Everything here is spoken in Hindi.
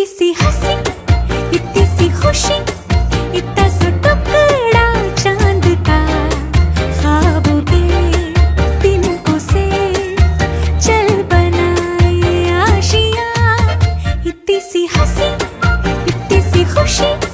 इतनी सी हंसी, इतनी सी खुशी, इतना सा टुकड़ा चांद का, ख्वाबों के तिनकों से चल बनाए आशियां। इतनी सी हंसी, इतनी सी खुशी।